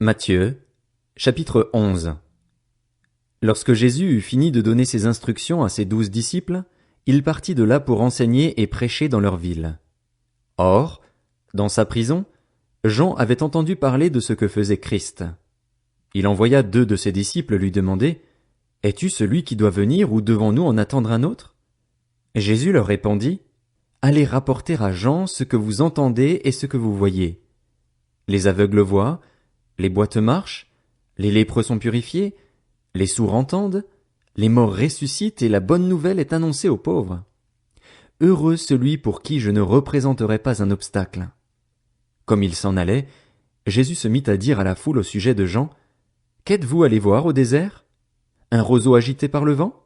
Matthieu, chapitre 11. Lorsque Jésus eut fini de donner ses instructions à ses 12 disciples, il partit de là pour enseigner et prêcher dans leur ville. Or, dans sa prison, Jean avait entendu parler de ce que faisait Christ. Il envoya 2 de ses disciples lui demander, « Es-tu celui qui doit venir ou devons-nous en attendre un autre ?» Jésus leur répondit, « Allez rapporter à Jean ce que vous entendez et ce que vous voyez. Les aveugles voient, les boiteux marchent, les lépreux sont purifiés, les sourds entendent, les morts ressuscitent et la bonne nouvelle est annoncée aux pauvres. Heureux celui pour qui je ne représenterai pas un obstacle. » Comme il s'en allait, Jésus se mit à dire à la foule au sujet de Jean, « Qu'êtes-vous allé voir au désert? Un roseau agité par le vent?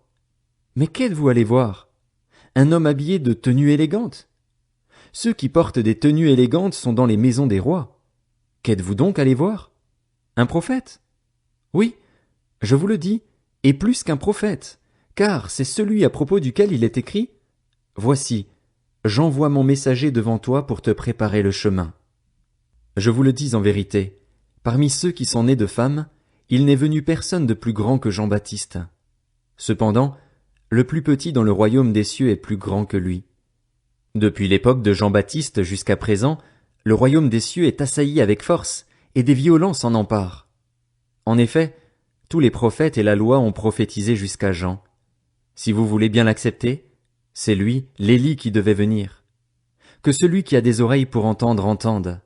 Mais qu'êtes-vous allé voir? Un homme habillé de tenues élégantes? Ceux qui portent des tenues élégantes sont dans les maisons des rois. Qu'êtes-vous donc allé voir? Un prophète? Oui, je vous le dis, et plus qu'un prophète, car c'est celui à propos duquel il est écrit, « Voici, j'envoie mon messager devant toi pour te préparer le chemin. » Je vous le dis en vérité, parmi ceux qui sont nés de femmes, il n'est venu personne de plus grand que Jean-Baptiste. Cependant, le plus petit dans le royaume des cieux est plus grand que lui. Depuis l'époque de Jean-Baptiste jusqu'à présent, le royaume des cieux est assailli avec force, et des violents s'en emparent. En effet, tous les prophètes et la loi ont prophétisé jusqu'à Jean. Si vous voulez bien l'accepter, c'est lui, l'Élie, qui devait venir. Que celui qui a des oreilles pour entendre entende.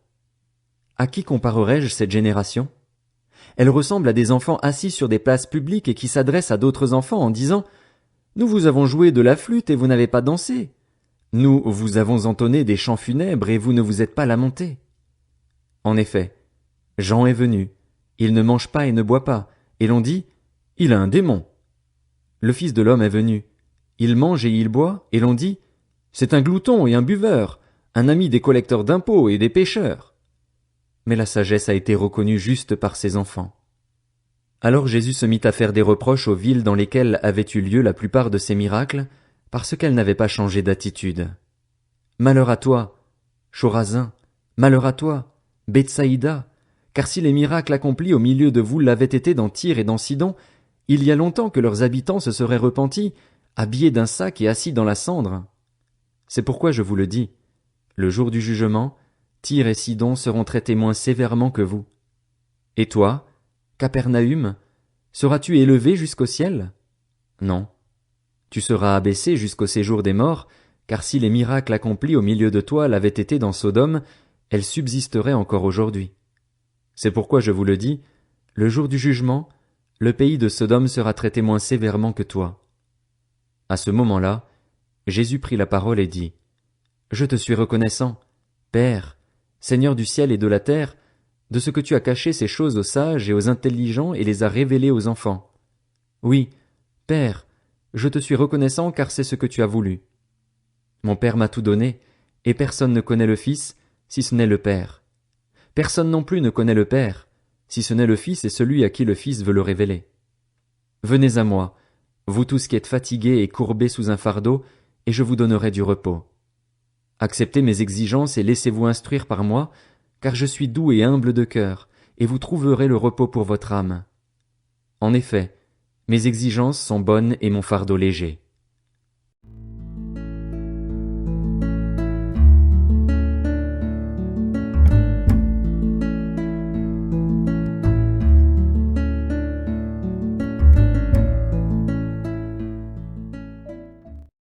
À qui comparerai-je cette génération? Elle ressemble à des enfants assis sur des places publiques et qui s'adressent à d'autres enfants en disant « Nous vous avons joué de la flûte et vous n'avez pas dansé. Nous vous avons entonné des chants funèbres et vous ne vous êtes pas lamentés. » En effet, Jean est venu, il ne mange pas et ne boit pas, et l'on dit « Il a un démon. » Le Fils de l'homme est venu, il mange et il boit, et l'on dit « C'est un glouton et un buveur, un ami des collecteurs d'impôts et des pécheurs. » Mais la sagesse a été reconnue juste par ses enfants. Alors Jésus se mit à faire des reproches aux villes dans lesquelles avaient eu lieu la plupart de ses miracles, parce qu'elles n'avaient pas changé d'attitude. Malheur à toi, Chorazin, malheur à toi, Bethsaïda, car si les miracles accomplis au milieu de vous l'avaient été dans Tyr et dans Sidon, il y a longtemps que leurs habitants se seraient repentis, habillés d'un sac et assis dans la cendre. C'est pourquoi je vous le dis, le jour du jugement, Tyr et Sidon seront traités moins sévèrement que vous. Et toi, Capernaüm, seras-tu élevé jusqu'au ciel? Non. Tu seras abaissé jusqu'au séjour des morts, car si les miracles accomplis au milieu de toi l'avaient été dans Sodome, elles subsisteraient encore aujourd'hui. C'est pourquoi je vous le dis, le jour du jugement, le pays de Sodome sera traité moins sévèrement que toi. À ce moment-là, Jésus prit la parole et dit, « Je te suis reconnaissant, Père, Seigneur du ciel et de la terre, de ce que tu as caché ces choses aux sages et aux intelligents et les as révélées aux enfants. Oui, Père, je te suis reconnaissant car c'est ce que tu as voulu. Mon Père m'a tout donné, et personne ne connaît le Fils, si ce n'est le Père. Personne non plus ne connaît le Père, si ce n'est le Fils et celui à qui le Fils veut le révéler. Venez à moi, vous tous qui êtes fatigués et courbés sous un fardeau, et je vous donnerai du repos. Acceptez mes exigences et laissez-vous instruire par moi, car je suis doux et humble de cœur, et vous trouverez le repos pour votre âme. En effet, mes exigences sont bonnes et mon fardeau léger.